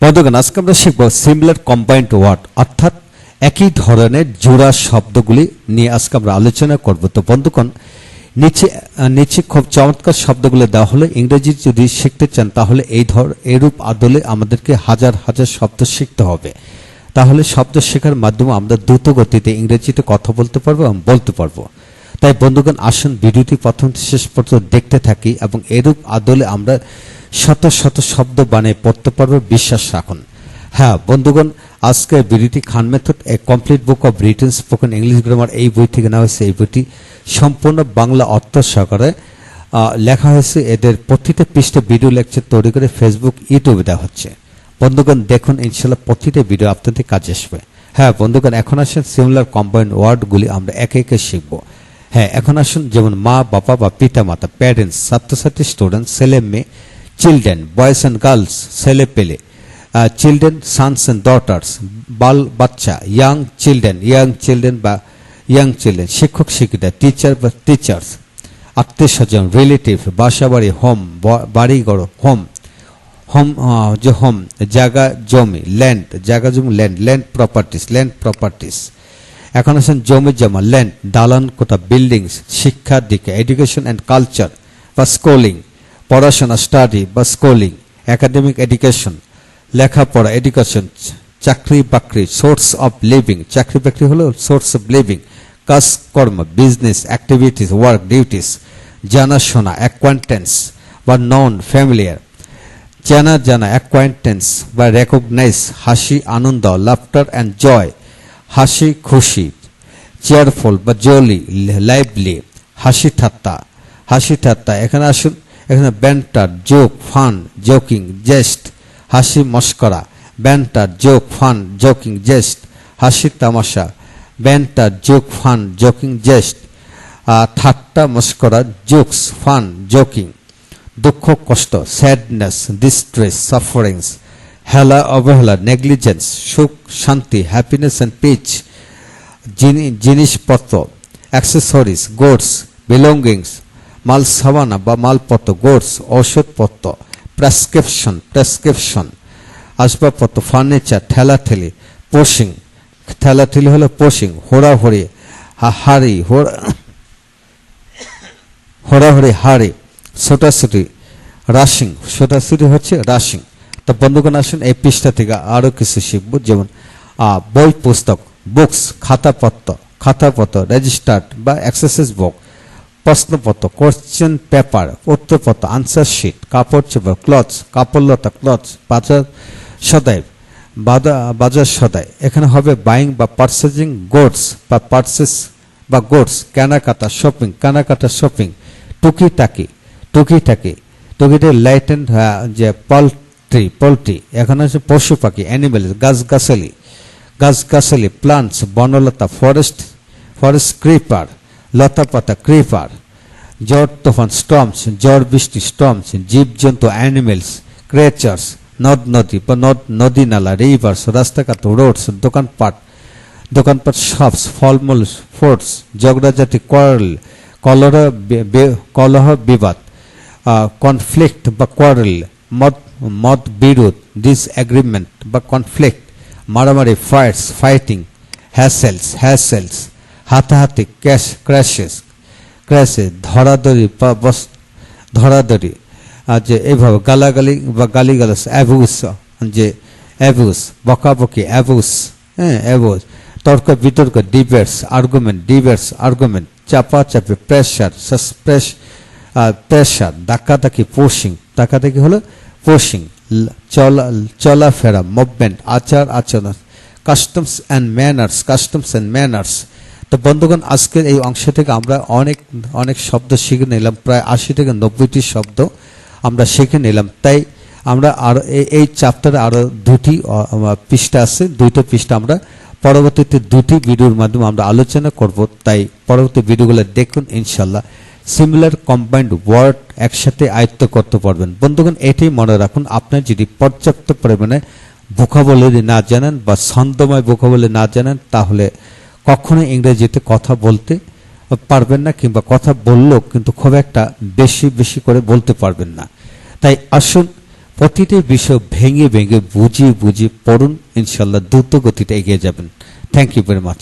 বন্ধুগণ, আজকে আমরা শিখব সিমিলার কম্বাইন্ড ওয়ার্ড, অর্থাৎ একই ধরনের জোড়া শব্দগুলি নিয়ে আজকে আমরা আলোচনা করব। তো বন্ধুগণ, নিচে খুব চমৎকার শব্দগুলো দেওয়া হলো। ইংরেজি যদি শিখতে চান তাহলে এইরূপ আদলে আমাদেরকে হাজার হাজার শব্দ শিখতে হবে। তাহলে শব্দ শেখার মাধ্যমে আমরা দ্রুত গতিতে ইংরেজিতে কথা বলতে পারবো এবং বলতে পারবো। তাই বন্ধুগণ, আসুন ভিডিওটি প্রথম থেকে শেষ পর্যন্ত দেখতে থাকি এবং এরূপ আদলে আমরা শত শত শব্দ বানিয়ে পড়তে পারবো, বিশ্বাস রাখুন। হ্যাঁ বন্ধুগণ, আজকের ভিডিওটি Khan method a complete book of written spoken English grammar এই বই থেকে নেওয়া হয়েছে। এই বইটি সম্পূর্ণ বাংলা অর্থ সহকারে লেখা হয়েছে। এদের প্রতিটা পৃষ্ঠে ভিডিও লেকচার তৈরি করে ফেসবুক, ইউটিউবে দেওয়া হচ্ছে। বন্ধুগণ দেখুন, ইনশাল্লাহ প্রতিটা ভিডিও আপনাদের কাজে আসবে। হ্যাঁ বন্ধুগণ, এখন আসেন সিমিলার কম্বাইন্ড ওয়ার্ডগুলি আমরা একে একে শিখব। হ্যাঁ, এখন আসুন, যেমন মা বাবা বা পিতা মাতা, প্যারেন্টস ছাত্রছাত্রী, স্টুডেন্ট ছেলে মেয়ে, চিলড্রেন বয়েজ অ্যান্ড গার্লস ছেলে পেলে, চিলড্রেন সানস অ্যান্ড ডটার্স বাচ্চা, ইয়াং চিলড্রেন বা ইয়াং চিলড্রেন, শিক্ষক শিক্ষিকা, টিচার বা টিচার্স, আত্মীয় স্বজন, রিলেটিভ, বাসা বাড়ি, হোম বাড়িঘর, হোম জায়গা জমি, ল্যান্ড প্রপার্টিস। এখন আছেন জমি জমা, ল্যান্ড, দালান কোঠা, বিল্ডিংস, শিক্ষার দিকে, এডুকেশন অ্যান্ড কালচার বা স্কুলিং, পড়াশোনা স্টাডি বা স্কুলিং, একাডেমিক এডুকেশন লেখাপড়া, এডুকেশন, চাকরি বাকরি, সোর্স অফ লিভিং, চাকরি বাকরি হলো সোর্স অফ লিভিং, কাজ কর্ম, বিজনেস, অ্যাক্টিভিটিস, ওয়ার্ক, ডিউটিস, জানাশোনা, অ্যাকোয়ান্টেন্স বা নন ফ্যামিলিয়ার, জানা অ্যাকোয়ান্টেন্স বা রেকগনাইজ, হাসি আনন্দ, লাফটার অ্যান্ড জয়, হাসি খুশি, চেয়ারফুল বা জলি, লাইভলি, হাসি ঠাট্টা। এখানে আসুন, এখানে ব্যান্টার, জোক, ফান, জোকিং, জেস্ট, হাসি মস্করা, ব্যান্টার, জোক, ফান, জোকিং, জেস্ট, হাসি তামাশা, ব্যান্টার, জোক, ফান, জোকিং, জেস্ট, ঠাট্টা মস্করা, জোকস, ফান, জোকিং, দুঃখ কষ্ট, স্যাডনেস, ডিস্ট্রেস, সাফারিংস, হেলা অবহেলা, নেগলিজেন্স, সুখ শান্তি, হ্যাপিনেস অ্যান্ড পিচ, জিনিসপত্র, অ্যাক্সেসরিজ, গুডস, বিলঙ্গিংস, মাল সামানা বা মালপত্র, গুডস, ঔষধপত্র, প্রেসক্রিপশন, আসবাবপত্র, ফার্নিচার, ঠেলাঠেলি, পোশিং, ঠেলাঠেলি হলো পোশিং, হোড়াহড়ি, হাড়ি, ছোটাছুটি, ছোটাছুটি হচ্ছে রাশিং। তো বন্ধুগণ, আসুন এই পৃষ্ঠা থেকে আরো কিছু শিখব। যেমন বই পুস্তক, বুকস, খাতাপত্র, রেজিস্টার্ড বা এক্সারসাইজ বুক, প্রশ্নপত্র, কোশ্চেন পেপার, উত্তরপত্র, আনসার শিট, কাপড় চোপড়, ক্লথস, কাপড়লতা, ক্লথস, বাজার সদাই। এখানে হবে বাইং বা পার্চেজিং, গুডস বা পার্চেস বা গুডস, কেনাকাটা, শপিং, টুকিটাকি, লাইটেন, যে পোল্ট্রি। এখানে আছে পশু পাখি, অ্যানিমেল, গাছগাছালি, প্লান্টস, বনলতা, ফরেস্ট ক্রিপার, লতাপাতা, ক্রিপার, ঝড় তুফান, স্টর্মস, ঝড় বৃষ্টি, স্টর্মস, জীবজন্তু, অ্যানিমেলস, ক্রিয়েচার্স, নদী বা নদী নালা, রিভার্স, রাস্তাঘাট, রোডস, দোকানপাট, শপস, ফলমূল, ফ্রুটস, ঝগড়াঝাটি, কলহ বিবাদ, কনফ্লিক্ট বা কোয়ারেল, মত বিরোধ, ডিসএগ্রিমেন্ট বা কনফ্লিক্ট, মারামারি, ফাইটিং, হ্যাসেলস, হাতাহাতি, ক্র্যাশেস, ধরাধরি, যে এইভাবে গালাগালি বা গালিগালাজ, অ্যাবিউস, বকাবকি, অ্যাবিউস, তর্ক বিতর্ক, ডিবেটস, আর্গুমেন্ট, চাপাচাপি, প্রেশার, ধাক্কাধাক্কি, ডাকাধাক্কি হলো পোশিং, চলাফেরা, মুভমেন্ট, আচরণ, কাস্টমস অ্যান্ড ম্যানার্স। তো বন্ধুগণ, আজকের এই অংশ থেকে আমরা অনেক শব্দ শিখে নিলাম। প্রায় 80 থেকে 90টি শব্দ আমরা শিখে নিলাম। তাই আমরা আরো এই চ্যাপ্টারে আরো 2টি পৃষ্ঠা আছে। 2টো পৃষ্ঠা আমরা পরবর্তীতে 2টি ভিডিওর মাধ্যমে আমরা আলোচনা করব। তাই পরবর্তী ভিডিওগুলো দেখুন, ইনশাল্লাহ সিমিলার কম্বাইন্ড ওয়ার্ড একসাথে আয়ত্ত করতে পারবেন। বন্ধুগণ, এটাই মনে রাখুন, আপনার যদি পর্যাপ্ত পরিমাণে ভোকাবুলারি না জানেন বা ছন্দময় ভোকাবুলারি না জানেন, তাহলে কখনো ইংরেজিতে কথা বলতে পারবেন না, কিংবা কথা বললেও কিন্তু খুব একটা বেশি করে বলতে পারবেন না। তাই আসুন প্রতিটি বিষয় ভেঙে ভেঙে বুঝিয়ে বুঝিয়ে পড়ুন, ইনশাল্লাহ দ্রুত গতিতে এগিয়ে যাবেন। Thank you very much.